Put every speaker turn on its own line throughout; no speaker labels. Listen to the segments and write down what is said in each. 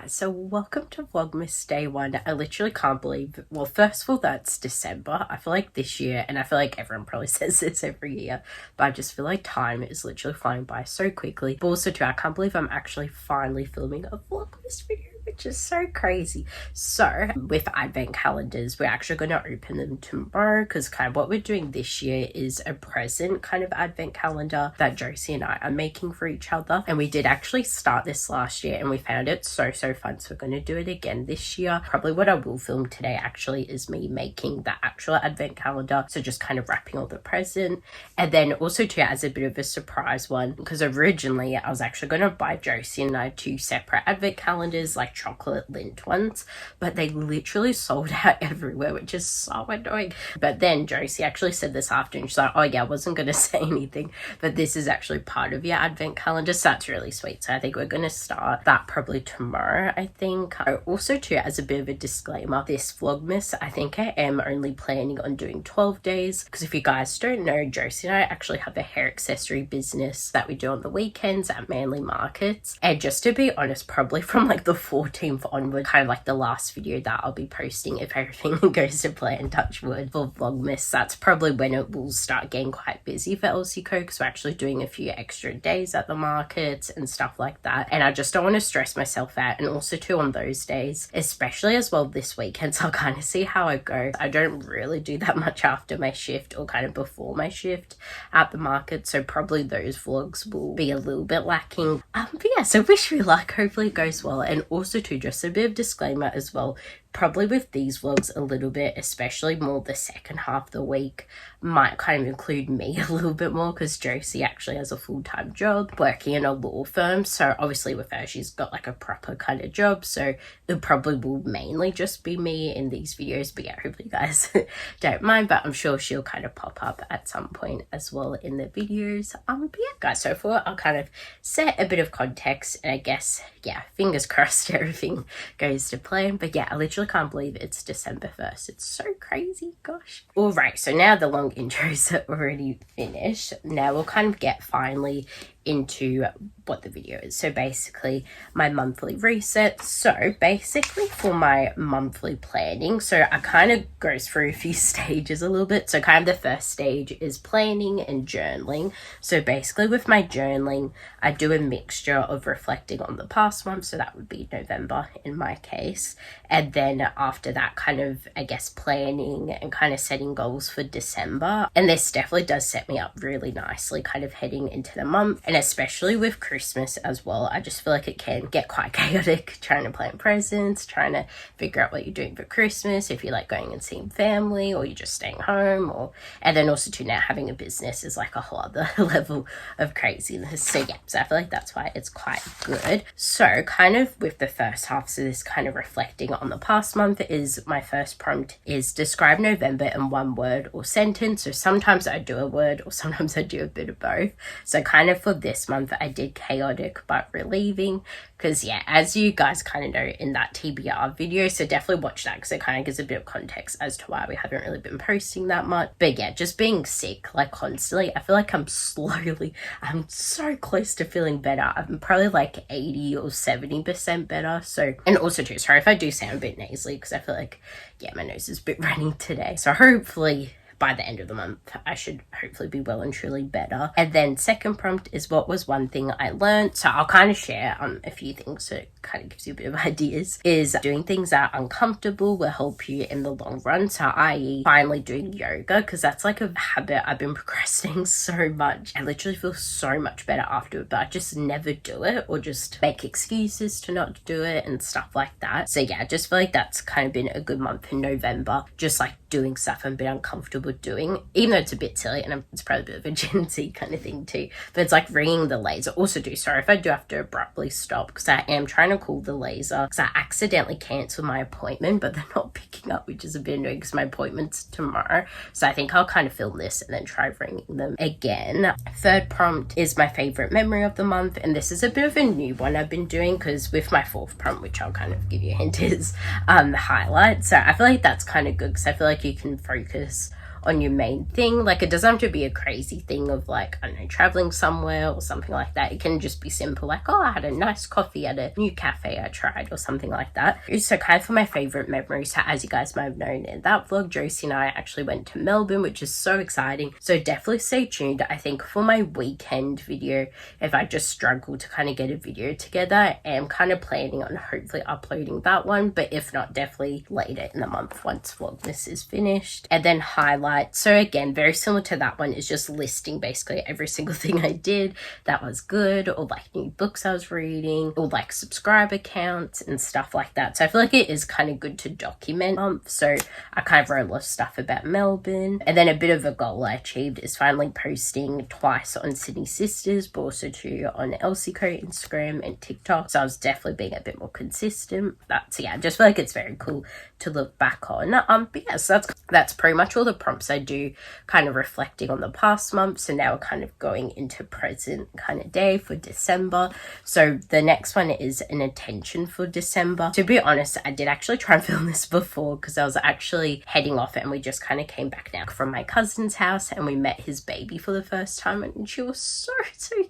guys, so welcome to Vlogmas Day 1. I literally can't believe, well, first of all, that's December. I feel like this year, and I feel like everyone probably says this every year, but I just feel like time is literally flying by so quickly. But also too, I can't believe I'm actually finally filming a Vlogmas video, which is so crazy. So with advent calendars, we're actually going to open them tomorrow because kind of what we're doing this year is a present kind of advent calendar that Josie and I are making for each other. And we did actually start this last year and we found it so fun, so we're going to do it again this year. Probably what I will film today actually is me making the actual advent calendar, so just kind of wrapping all the present. And then also too, as a bit of a surprise one, because originally I was actually going to buy Josie and I 2 separate advent calendars, like chocolate lint ones, but they literally sold out everywhere, which is so annoying. But then Josie actually said this afternoon, she's like, oh yeah, I wasn't going to say anything, but this is actually part of your advent calendar, so that's really sweet. So I think we're going to start that probably tomorrow, I think. Also too, as a bit of a disclaimer, this Vlogmas, I think I am only planning on doing 12 days, because if you guys don't know, Josie and I actually have a hair accessory business that we do on the weekends at Manly Markets. And just to be honest, probably from like the 14th onward, kind of like the last video that I'll be posting, if everything goes to plan, touch wood, for Vlogmas, that's probably when it will start getting quite busy for LCCO, because we're actually doing a few extra days at the markets and stuff like that. And I just don't want to stress myself out. And also too, on those days, especially as well this weekend, so I'll kind of see how I go. I don't really do that much after my shift or kind of before my shift at the market, so probably those vlogs will be a little bit lacking. But yeah, so wish me luck, hopefully it goes well. And also too, just a bit of disclaimer as well, probably with these vlogs a little bit, especially more the second half of the week, might kind of include me a little bit more, because Josie actually has a full-time job working in a law firm. So obviously with her, she's got like a proper kind of job, so it probably will mainly just be me in these videos. But yeah, hopefully you guys don't mind, but I'm sure she'll kind of pop up at some point as well in the videos. But yeah guys, so for I'll kind of set a bit of context, and I guess, yeah, fingers crossed everything goes to plan. But yeah, I literally can't believe it's December 1st. It's so crazy, gosh. All right, so now the long intros are already finished. Now we'll kind of get finally into what the video is. So basically my monthly reset. So basically for my monthly planning, so I kind of goes through a few stages a little bit. So kind of the first stage is planning and journaling. So basically with my journaling, I do a mixture of reflecting on the past month, so that would be November in my case, and then after that kind of, I guess, planning and kind of setting goals for December. And this definitely does set me up really nicely kind of heading into the month. And especially with Christmas as well, I just feel like it can get quite chaotic trying to plan presents, trying to figure out what you're doing for Christmas, if you're like going and seeing family or you're just staying home, or and then also too, now having a business is like a whole other level of craziness. So yeah, so I feel like that's why it's quite good. So kind of with the first half, so this kind of reflecting on the past month, is my first prompt is describe November in one word or sentence. So sometimes I do a word or sometimes I do a bit of both. So kind of for this month I did chaotic but relieving, because yeah, as you guys kind of know in that TBR video, so definitely watch that because it kind of gives a bit of context as to why we haven't really been posting that much. But yeah, just being sick like constantly, I feel like I'm so close to feeling better. I'm probably like 80 or 70% better. So, and also too, sorry if I do sound a bit nasally, because I feel like, yeah, my nose is a bit running today. So hopefully by the end of the month, I should hopefully be well and truly better. And then second prompt is what was one thing I learned. So I'll kind of share a few things, so it kind of gives you a bit of ideas. Is doing things that are uncomfortable will help you in the long run. So i.e. finally doing yoga, because that's like a habit I've been procrastinating so much. I literally feel so much better after it, but I just never do it, or just make excuses to not do it and stuff like that. So yeah, I just feel like that's kind of been a good month in November, just like doing stuff I'm a bit uncomfortable doing, even though it's a bit silly, and it's probably a bit of a Gen Z kind of thing too, but it's like ringing the laser. Also do, sorry if I do have to abruptly stop, because I am trying to call the laser, because I accidentally cancelled my appointment, but they're not picking up, which is a bit annoying because my appointment's tomorrow. So I think I'll kind of film this and then try ringing them again. Third prompt is my favorite memory of the month, and this is a bit of a new one I've been doing, because with my fourth prompt, which I'll kind of give you a hint, is the highlight. So I feel like that's kind of good, because I feel like you can focus on your main thing. Like, it doesn't have to be a crazy thing of like, I don't know, traveling somewhere or something like that. It can just be simple, like, oh, I had a nice coffee at a new cafe I tried or something like that. So kind of for my favorite memories, so as you guys might have known in that vlog, Josie and I actually went to Melbourne, which is so exciting. So definitely stay tuned. I think for my weekend video, if I just struggle to kind of get a video together, I am kind of planning on hopefully uploading that one, but if not, definitely later in the month once Vlogmas is finished. And then highlights, so again, very similar to that one, is just listing basically every single thing I did that was good, or like new books I was reading, or like subscriber counts and stuff like that. So I feel like it is kind of good to document. So I kind of wrote a lot of stuff about Melbourne. And then a bit of a goal I achieved is finally posting twice on Sydney Sisters, but also too on xoxo Instagram and TikTok. So I was definitely being a bit more consistent. So yeah, I just feel like it's very cool to look back on. But yeah, so that's pretty much all the prompts I do, kind of reflecting on the past month. So now we're kind of going into present kind of day for December. So the next one is an intention for December. To be honest, I did actually try and film this before because I was actually heading off, and we just kind of came back now from my cousin's house and we met his baby for the first time, and she was so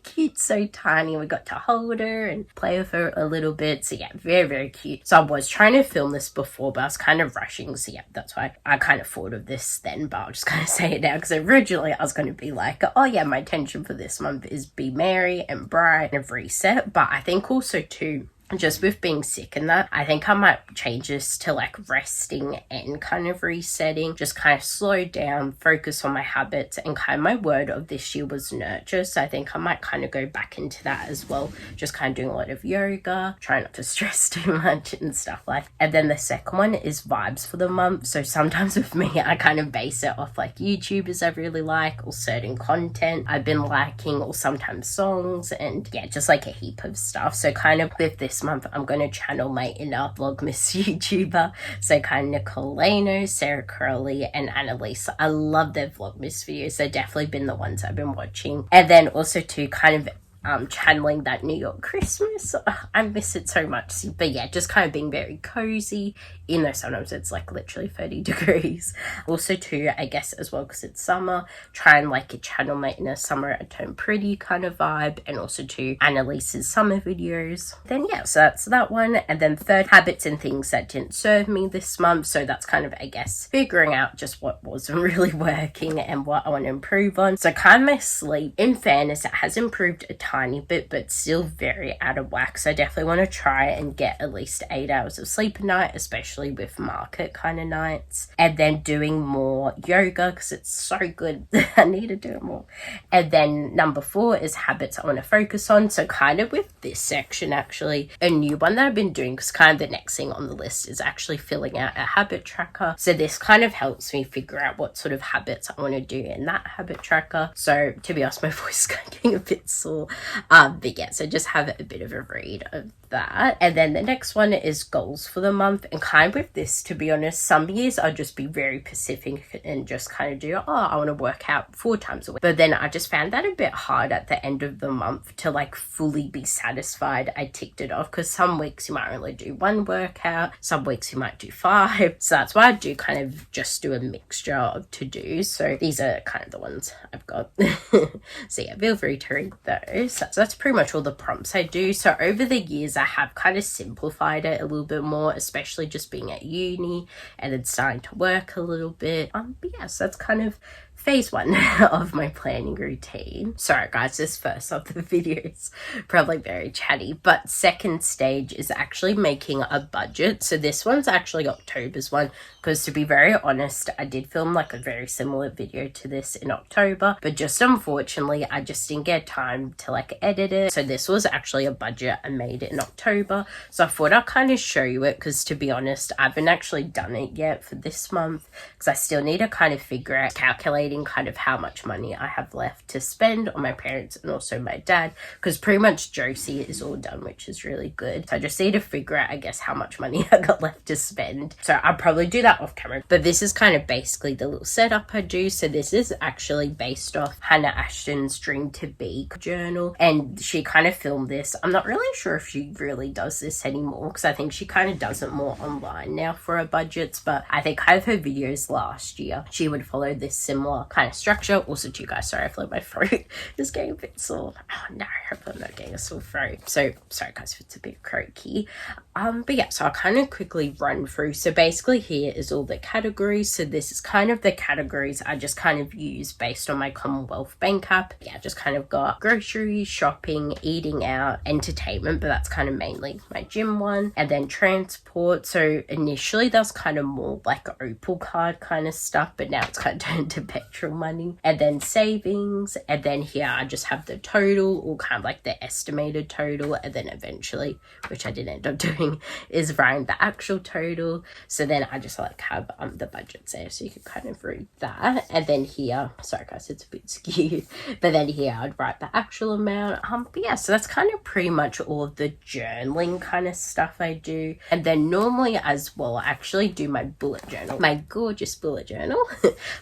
cute, so tiny. We got to hold her and play with her a little bit. So yeah, very cute. So I was trying to film this before, but I was kind of rushing. So yeah, that's why I kind of thought of this then, but I'll just kind of say it now, because originally I was going to be like, oh yeah, my intention for this month is be merry and bright and reset. But I think also too, just with being sick and that, I think I might change this to like resting and kind of resetting, just kind of slow down, focus on my habits, and kind of my word of this year was nurture. So I think I might kind of go back into that as well, just kind of doing a lot of yoga, try not to stress too much and stuff like that. And then the second one is vibes for the month. So sometimes with me, I kind of base it off like YouTubers I really like, or certain content I've been liking, or sometimes songs, and yeah, just like a heap of stuff. So kind of with this month, I'm going to channel my inner Vlogmas YouTuber. So kind of Nicole Lano, Sarah Curley, and Annalise. I love their Vlogmas videos. They've definitely been the ones I've been watching. And then also to kind of channeling that New York Christmas. I miss it so much. But yeah, just kind of being very cozy, even though sometimes it's like literally 30 degrees. Also too, I guess as well, because it's summer, try and like channel my inner summer at home pretty kind of vibe, and also to Annalise's summer videos. Then yeah, so that's that one. And then third, habits and things that didn't serve me this month. So that's kind of, I guess, figuring out just what wasn't really working and what I want to improve on. So kind of my sleep, in fairness, it has improved a tiny bit, but still very out of whack. So I definitely want to try and get at least 8 hours of sleep a night, especially with market kind of nights. And then doing more yoga, because it's so good. I need to do it more. And then number 4 is habits I want to focus on. So kind of with this section, actually a new one that I've been doing, because kind of the next thing on the list is actually filling out a habit tracker. So this kind of helps me figure out what sort of habits I want to do in that habit tracker. So to be honest, my voice is getting a bit sore. But yeah, so just have a bit of a read of that. And then the next one is goals for the month. And kind of with this, to be honest, some years I'll just be very specific and just kind of do, oh, I want to work out 4 times a week. But then I just found that a bit hard at the end of the month to like fully be satisfied I ticked it off, because some weeks you might only do 1 workout, some weeks you might do 5. So that's why I do kind of just do a mixture of to-dos. So these are kind of the ones I've got. So yeah, feel free to read those. So that's pretty much all the prompts I do. So over the years, I have kind of simplified it a little bit more, especially just being at uni and then starting to work a little bit. But yeah, so that's kind of phase 1 of my planning routine. Sorry guys, this first of the videos probably very chatty, but second stage is actually making a budget. So this one's actually October's one, because to be very honest, I did film like a very similar video to this in October, but just unfortunately I just didn't get time to like edit it. So this was actually a budget I made in October, so I thought I'd kind of show you it, because to be honest, I haven't actually done it yet for this month, because I still need to kind of figure out calculating calculating kind of how much money I have left to spend on my parents and also my dad, because pretty much Josie is all done, which is really good. So I just need to figure out, I guess, how much money I got left to spend. So I'll probably do that off camera. But this is kind of basically the little setup I do. So this is actually based off Hannah Ashton's Dream to Be journal, and she kind of filmed this. I'm not really sure if she really does this anymore, because I think she kind of does it more online now for her budgets, but I think kind of her videos last year, she would follow this similar kind of structure. Also to you guys, sorry, I feel like my throat is getting a bit sore. Oh no, I hope I'm not getting a sore throat. So sorry guys if it's a bit croaky. But yeah, so I'll kind of quickly run through. So basically here is all the categories. So this is kind of the categories I just kind of use based on my Commonwealth Bank app. Yeah, just kind of got groceries, shopping, eating out, entertainment, but that's kind of mainly my gym one, and then transport. So initially that was kind of more like Opal card kind of stuff, but now it's kind of turned to petrol money, and then savings, and then here I just have the total, or kind of like the estimated total, and then eventually, which I did end up doing, is writing the actual total. So then I just like have the budgets there, so you can kind of read that. And then here, sorry guys, it's a bit skewed, but then here I'd write the actual amount. But yeah, so that's kind of pretty much all of the journaling kind of stuff I do. And then normally as well, I actually do my bullet journal, my gorgeous bullet journal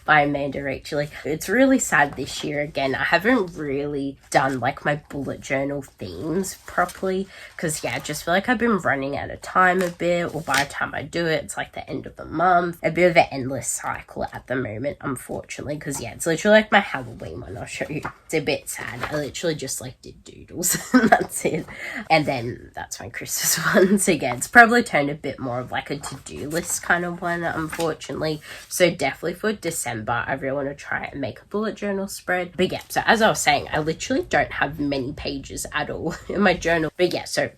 by Amanda Rachel. It's really sad this year again, I haven't really done like my bullet journal themes properly, because yeah, I just feel like I've been running out of time a bit, or by the time I do it, it's like the end of the month. A bit of an endless cycle at the moment, unfortunately, because yeah, it's literally like my Halloween one. I'll show you. It's a bit sad. I literally just like did doodles and that's it. And then that's my Christmas one. So yeah, it's probably turned a bit more of like a to-do list kind of one, unfortunately. So definitely for December, I really want to try and make a bullet journal spread. But yeah, so as I was saying, I literally don't have many pages at all in my journal. But yeah, so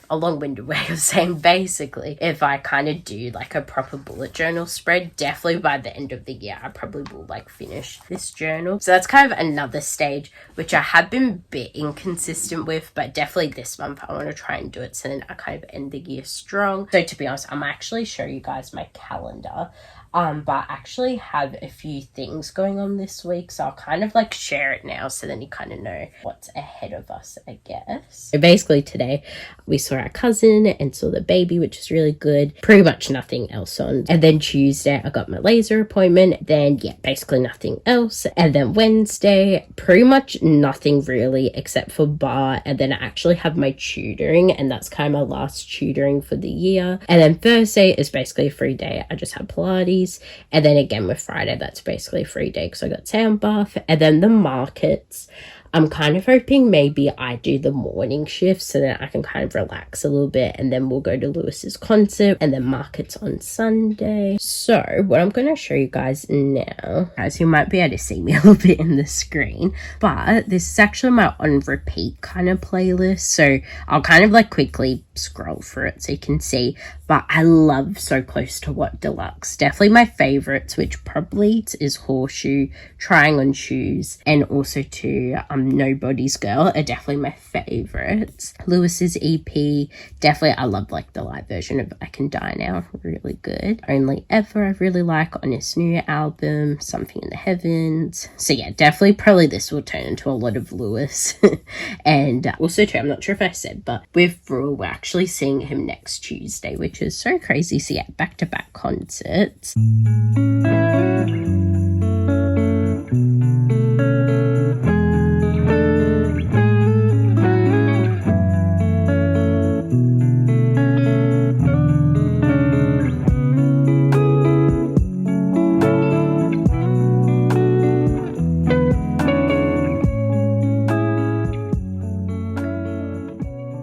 a long-winded way of saying, basically, if I kind of do like a proper bullet journal spread, definitely by the end of the year, I probably will like finish this journal. So that's kind of another stage, which I have been a bit inconsistent with, but definitely this month I want to try and do it, so then I kind of end the year strong. So to be honest, I'm actually show you guys my calendar. But I actually have a few things going on this week, so I'll kind of like share it now, so then you kind of know what's ahead of us, I guess. So basically today we saw our cousin and saw the baby, which is really good. Pretty much nothing else on. And then Tuesday I got my laser appointment. Then yeah, basically nothing else. And then Wednesday, pretty much nothing really except for bar. And then I actually have my tutoring, and that's kind of my last tutoring for the year. And then Thursday is basically a free day. I just have Pilates. And then again with Friday, that's basically a free day because I got sound bath. And then the markets, I'm kind of hoping maybe I do the morning shift so that I can kind of relax a little bit, and then we'll go to Lewis's concert, and then markets on Sunday. So what I'm going to show you guys now, guys, you might be able to see me a little bit in the screen, but this is actually my on repeat kind of playlist. So I'll kind of like quickly scroll through it so you can see, but I love So Close to What Deluxe. Definitely my favorites, which probably is Horseshoe, Trying on Shoes, and also to Nobody's Girl are definitely my favorites. Lewis's EP, definitely I love like the live version of I Can Die Now, really good. Only Ever I really like on his new album, Something in the Heavens. So yeah, definitely probably this will turn into a lot of Lewis. And also too, I'm not sure if I said, but with Brewer, we're actually seeing him next Tuesday, which is so crazy. So yeah, back-to-back concerts.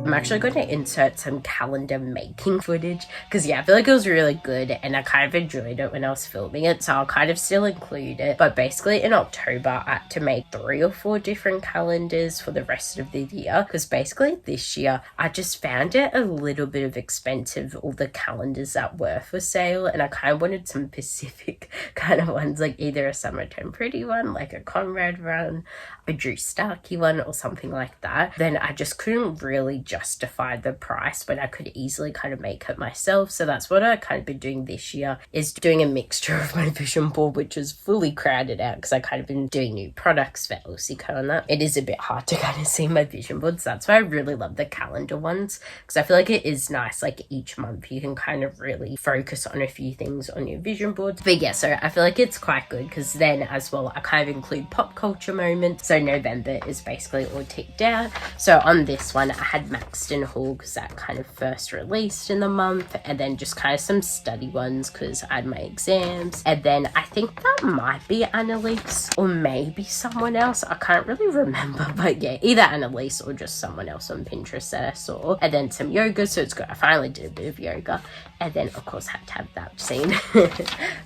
I'm actually going to insert some calendar making footage because yeah, I feel like it was really good and I kind of enjoyed it when I was filming it, so I'll kind of still include it. But basically in October I had to make 3 or 4 different calendars for the rest of the year, because basically this year I just found it a little bit of expensive, all the calendars that were for sale, and I kind of wanted some Pacific kind of ones, like either a Summertime Pretty one, like a Conrad one, a Drew Starkey one, or something like that. Then I just couldn't really justify justify the price when I could easily kind of make it myself. So that's what I kind of been doing this year, is doing a mixture of my vision board, which is fully crowded out because I kind of been doing new products for Elsico and that. It is a bit hard to kind of see my vision boards. That's why I really love the calendar ones, because I feel like it is nice, like each month you can kind of really focus on a few things on your vision boards. But yeah, so I feel like it's quite good because then as well I kind of include pop culture moments. So November is basically all ticked out. So on this one I had Maxton Hall because that kind of first released in the month, and then just kind of some study ones because I had my exams, and then I think that might be Annalise or maybe someone else, I can't really remember, but yeah, either Annalise or just someone else on Pinterest that I saw. And then some yoga, so it's good, I finally did a bit of yoga. And then of course had to have that scene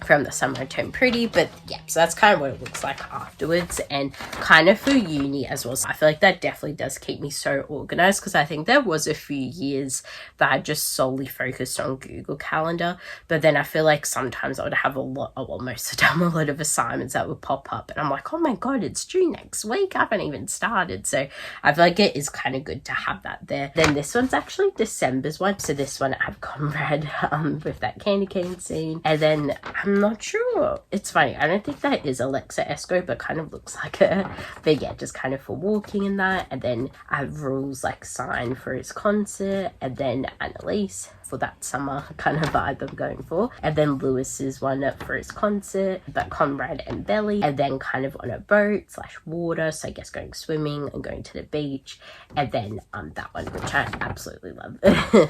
from the Summer Turned Pretty. But yeah, so that's kind of what it looks like afterwards. And kind of for uni as well, so I feel like that definitely does keep me so organized, because I think there was a few years that I just solely focused on Google Calendar, but then I feel like sometimes I would have a lot, well, most of the time, a lot of assignments that would pop up and I'm like, oh my god, it's due next week, I haven't even started. So I feel like it is kind of good to have that there. Then this one's actually December's one, so this one I have Conrad with that candy cane scene. And then I'm not sure, it's funny, I don't think that is Alexa Esco, but kind of looks like her. But yeah, just kind of for walking in that. And then I have Rules like sign for his concert, and then Annalise for that summer kind of vibe I'm going for, and then Lewis's one for his concert, but Conrad and Belly, and then kind of on a boat / water, so I guess going swimming and going to the beach. And then that one, which I absolutely love.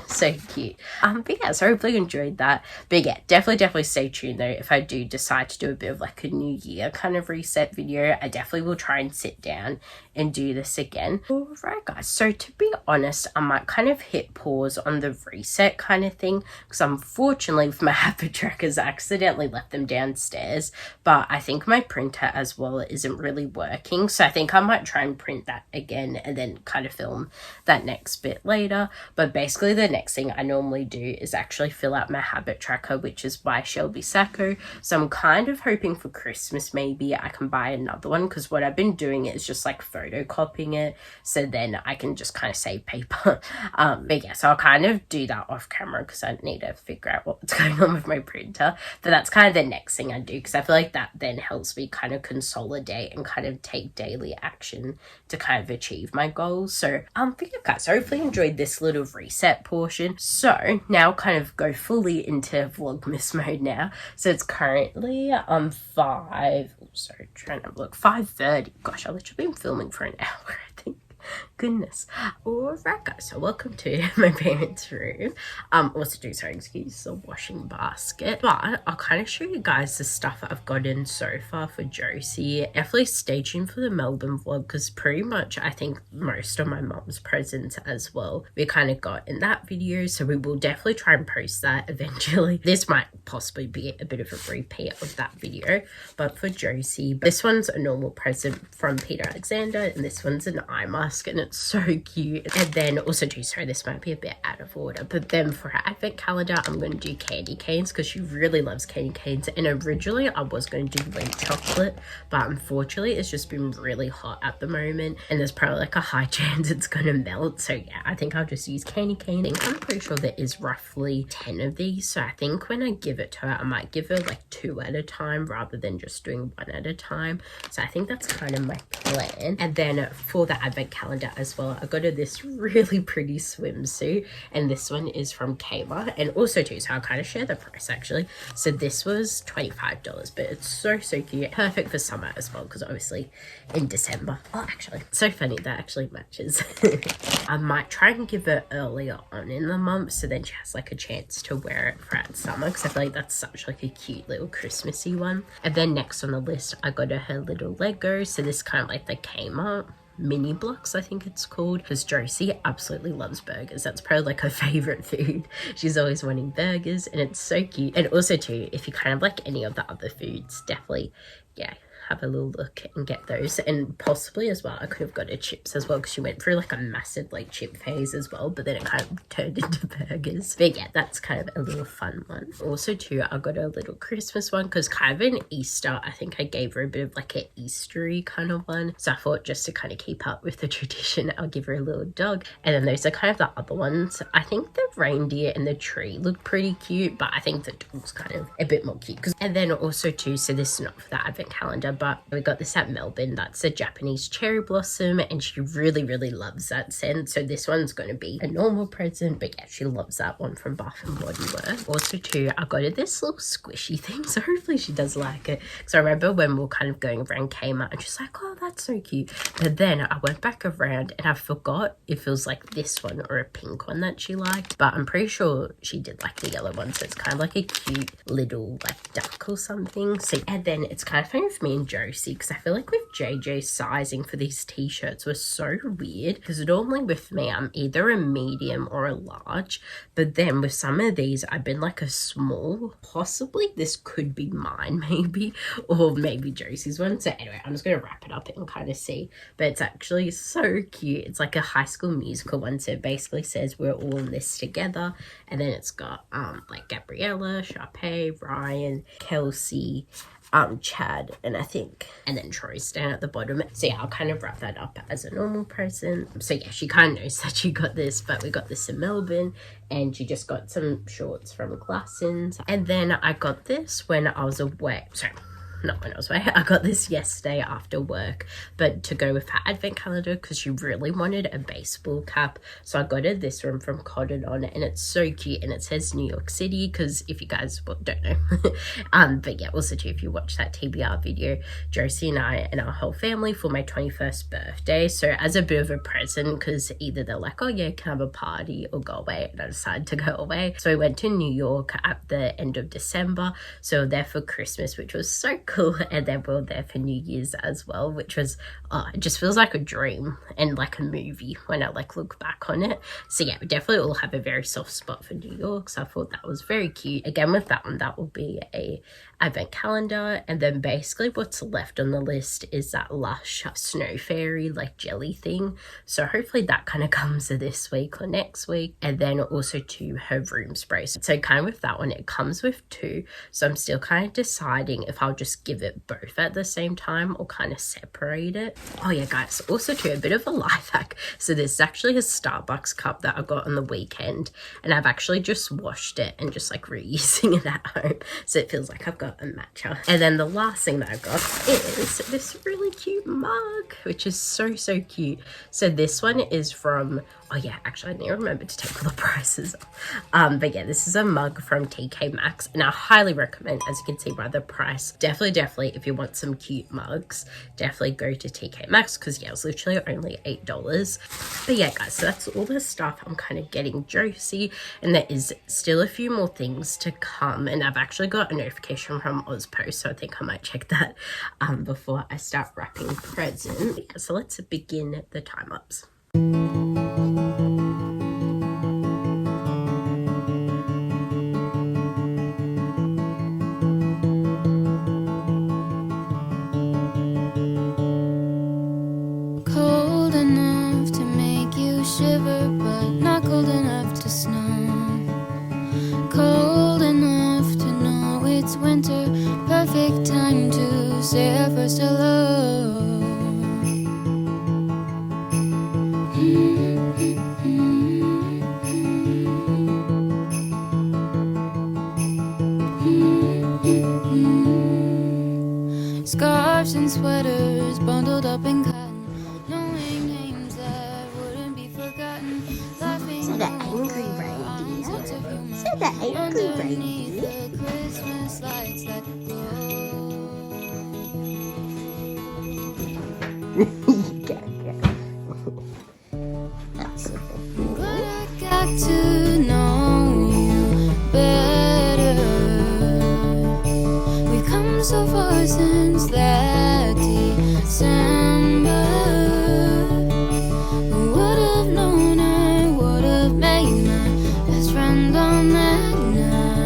So cute. But yeah, so hopefully you enjoyed that. But yeah, definitely stay tuned though. If I do decide to do a bit of like a new year kind of reset video, I definitely will try and sit down and do this again. Alright guys, so to be honest, I might kind of hit pause on the reset kind of thing, because unfortunately with my habit trackers I accidentally left them downstairs, but I think my printer as well isn't really working, so I think I might try and print that again and then kind of film that next bit later. But basically the next thing I normally do is actually fill out my habit tracker, which is by Shelby Sacco. So I'm kind of hoping for Christmas maybe I can buy another one, because what I've been doing is just like photocopying it, so then I can just kind of save paper. But yeah, so I'll kind of do that off camera because I need to figure out what's going on with my printer. But that's kind of the next thing I do, because I feel like that then helps me kind of consolidate and kind of take daily action to kind of achieve my goals. So but yeah guys, hopefully you enjoyed this little reset portion. So now kind of go fully into Vlogmas mode now. So it's currently 5:30. Gosh, I've literally been filming for an hour, I think. Goodness. Alright guys, so welcome to my parents' room. Also do, sorry, excuse the washing basket, but I'll kind of show you guys the stuff I've gotten so far for Josie. Definitely stay tuned for the Melbourne vlog, because pretty much I think most of my mom's presents as well we kind of got in that video, so we will definitely try and post that eventually. This might possibly be a bit of a repeat of that video, but for Josie, this one's a normal present from Peter Alexander, and this one's an eye mask, and it's so cute. And then also too, sorry, this might be a bit out of order, but then for her advent calendar I'm going to do candy canes, because she really loves candy canes. And originally I was going to do Late chocolate, but unfortunately it's just been really hot at the moment and there's probably like a high chance it's gonna melt. So yeah, I think I'll just use candy cane. I'm pretty sure there is roughly 10 of these, so I think when I give it to her I might give her like 2 at a time rather than just doing 1 at a time. So I think that's kind of my plan. And then for the advent calendar as well, I got her this really pretty swimsuit, and this one is from Kmart. And also too, so I'll kind of share the price actually. So this was $25, but it's so cute, perfect for summer as well, because obviously in December. Oh, actually, so funny, that actually matches. I might try and give her earlier on in the month, so then she has like a chance to wear it throughout summer, because I feel like that's such like a cute little Christmassy one. And then next on the list I got her little Lego, so this kind of like the Kmart mini blocks, I think it's called, because Josie absolutely loves burgers. That's probably like her favorite food. She's always wanting burgers, and it's so cute. And also too, if you kind of like any of the other foods, definitely, yeah, have a little look and get those. And possibly as well, I could have got her chips as well, because she went through like a massive like chip phase as well, but then it kind of turned into burgers. But yeah, that's kind of a little fun one. Also too, I got a little Christmas one, because kind of in Easter, I think I gave her a bit of like an Eastery kind of one. So I thought, just to kind of keep up with the tradition, I'll give her a little dog. And then those are kind of the other ones. I think the reindeer and the tree look pretty cute, but I think the dog's kind of a bit more cute. And then also too, so this is not for the advent calendar, but we got this at Melbourne. That's a Japanese cherry blossom, and she really, really loves that scent. So this one's going to be a normal present, but yeah, she loves that one from Bath and Body Works. Also too, I got her this little squishy thing, so hopefully she does like it. Because I remember when we were kind of going around Kmart, and she's like, oh, that's so cute. But then I went back around and I forgot if it was like this one or a pink one that she liked, but I'm pretty sure she did like the yellow one. So it's kind of like a cute little like duck or something. So, and then it's kind of funny with me and Josie, because I feel like with JJ's sizing for these t-shirts was so weird, because normally with me I'm either a medium or a large, but then with some of these I've been like a small. Possibly this could be mine, maybe, or maybe Josie's one. So anyway, I'm just gonna wrap it up and kind of see, but it's actually so cute. It's like a High School Musical one, so it basically says we're all in this together, and then it's got like Gabriella, Sharpay, Ryan, Kelsey, Chad, and then Troy's down at the bottom. So yeah, I'll kind of wrap that up as a normal present. So yeah, she kind of knows that she got this, but we got this in Melbourne, and she just got some shorts from Glassons. And then I got this when I was away. Sorry, not when I was away. I got this yesterday after work, but to go with her advent calendar, because she really wanted a baseball cap. So I got her this one from Cotton On, and it's so cute, and it says New York City, because if you guys don't know, but yeah, also too, if you watch that TBR video, Josie and I and our whole family for my 21st birthday, so as a bit of a present, because either they're like, oh yeah, can I have a party or go away, and I decided to go away. So we went to New York at the end of December, so there for Christmas, which was so cool, and then we were there for New Year's as well, which was it just feels like a dream and like a movie when I like look back on it. So yeah, we definitely all have a very soft spot for New York, so I thought that was very cute. Again, with that one, that will be a advent calendar, and then basically what's left on the list is that Lush Snow Fairy like jelly thing, so hopefully that kind of comes this week or next week. And then also to her room spray, so kind of with that one, it comes with two, so I'm still kind of deciding if I'll just give it both at the same time or kind of separate it. Oh yeah guys, also too, a bit of a life hack. So this is actually a Starbucks cup that I got on the weekend, and I've actually just washed it and just like reusing it at home, so it feels like I've got a matcha. And then the last thing that I got is this really cute mug, which is so cute. So this one is from, oh yeah, actually I need to remember to take all the prices off. But yeah, this is a mug from TK Maxx, and I highly recommend, as you can see by the price, definitely if you want some cute mugs, definitely go to TK Maxx, because yeah, it was literally only $8. But yeah guys, so that's all the stuff I'm kind of getting Josie, and there is still a few more things to come, and I've actually got a notification from Ozpost, so I think I might check that before I start wrapping presents. Yeah, so let's begin the time lapse.
Cold enough to make you shiver, but not cold enough to snow. Cold enough to know it's winter, perfect time to say our first hello. Scarves and sweaters bundled up in cotton, knowing names that wouldn't be forgotten, laughing
So the angry reindeer. So the angry reindeer.
the Christmas lights that glow.
That's so
But I got to know you better. We've come so far since that December. Who would have known I would have made my best friend on that night?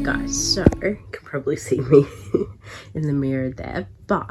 Hey guys, so you can probably see me in the mirror there, but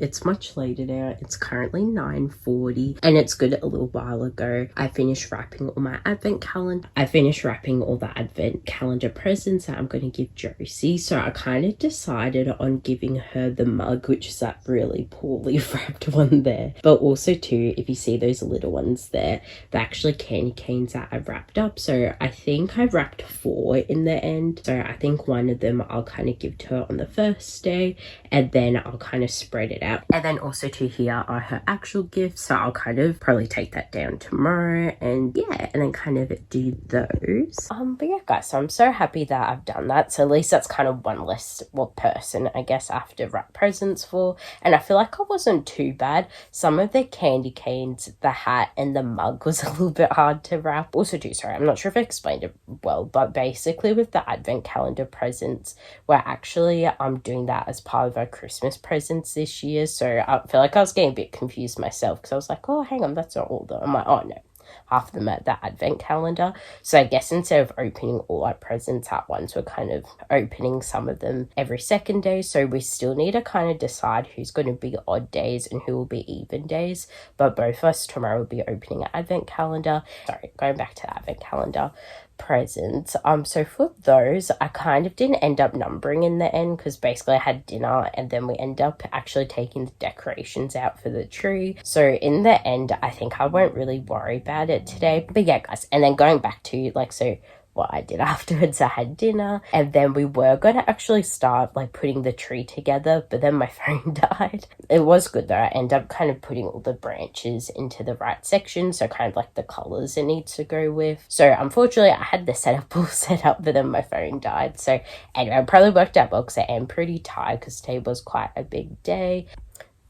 it's much later now. It's currently 9:40 and it's good. A little while ago I finished wrapping all my advent calendar. I finished wrapping all the advent calendar presents that I'm going to give Josie. So I kind of decided on giving her the mug, which is that really poorly wrapped one there. But also too, if you see those little ones there, they're actually candy canes that I've wrapped up. So I think I've wrapped 4 in the end. So I think one of them I'll kind of give to her on the first day, and then I'll kind of spread it out. And then also to here are her actual gifts, so I'll kind of probably take that down tomorrow, and yeah, and then kind of do those. But yeah guys, so I'm so happy that I've done that. So at least that's kind of one less person I guess I have to wrap presents for, and I feel like I wasn't too bad. Some of the candy canes, the hat and the mug was a little bit hard to wrap. Also too, sorry, I'm not sure if I explained it well, but basically with the advent calendar presents, we're actually doing that as part of our Christmas presents this year. So I feel like I was getting a bit confused myself, because I was like, oh hang on, that's not all of them. I'm like, oh no, half of them at the advent calendar. So I guess instead of opening all our presents at once, we're kind of opening some of them every second day. So we still need to kind of decide who's going to be odd days and who will be even days. But both of us tomorrow will be opening an advent calendar. Sorry, going back to the advent calendar presents. So for those, I kind of didn't end up numbering in the end, because basically I had dinner and then we end up actually taking the decorations out for the tree. So in the end, I think I won't really worry about it today. But yeah guys, and then going back to like, so what I did afterwards, I had dinner, and then we were going to actually start like putting the tree together, but then my phone died. It was good though. I ended up kind of putting all the branches into the right section, so kind of like the colors it needs to go with. So unfortunately I had the setup all set up, but then my phone died. So anyway, it probably worked out well, because I am pretty tired because today was quite a big day.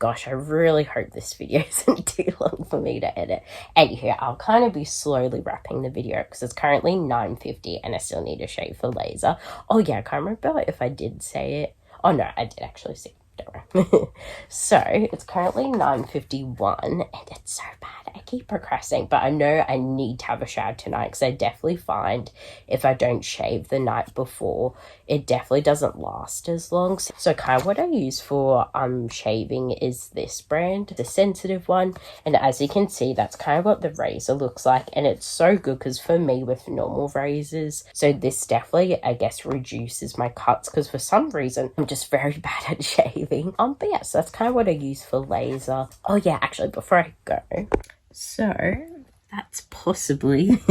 Gosh, I really hope this video isn't too long for me to edit. Anywho, I'll kind of be slowly wrapping the video, because it's currently 9:50 and I still need to shave for laser. Oh yeah, I can't remember if I did say it. Oh no, I did actually say it. Don't worry. So it's currently 9:51 and it's so bad. I keep procrastinating, but I know I need to have a shower tonight, because I definitely find if I don't shave the night before, it definitely doesn't last as long. So kind of what I use for shaving is this brand, the sensitive one, and as you can see, that's kind of what the razor looks like, and it's so good because for me with normal razors, so this definitely I guess reduces my cuts, because for some reason I'm just very bad at shaving. But yeah, so that's kind of what I use for laser. Oh yeah, actually before I go, so that's possibly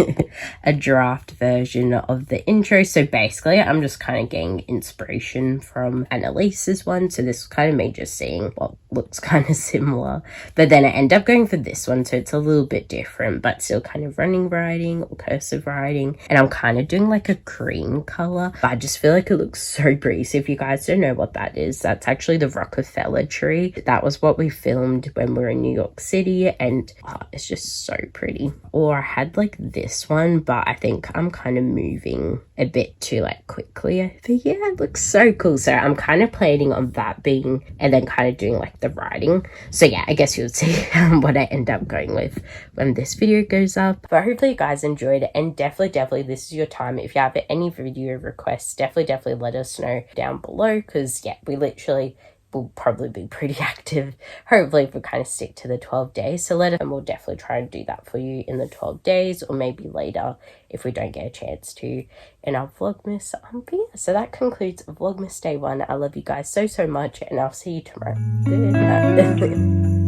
a draft version of the intro. So basically I'm just kind of getting inspiration from Annalise's one. So this is kind of me just seeing what looks kind of similar, but then I end up going for this one, so it's a little bit different but still kind of running writing or cursive writing, and I'm kind of doing like a cream color, but I just feel like it looks so pretty. So if you guys don't know what that is, that's actually the Rockefeller tree. That was what we filmed when we were in New York City, and it's just so pretty. Or I had like this one, but I think I'm kind of moving a bit too like quickly, but yeah, it looks so cool. So I'm kind of planning on that being, and then kind of doing like the writing. So yeah, I guess you'll see what I end up going with when this video goes up. But hopefully you guys enjoyed it, and definitely this is your time. If you have any video requests, definitely let us know down below, because yeah, we literally will probably be pretty active, hopefully, if we kind of stick to the 12 days. So let us, and we'll definitely try and do that for you in the 12 days, or maybe later if we don't get a chance to in our Vlogmas. But yeah, so that concludes Vlogmas day 1. I love you guys so much, and I'll see you tomorrow. Good night.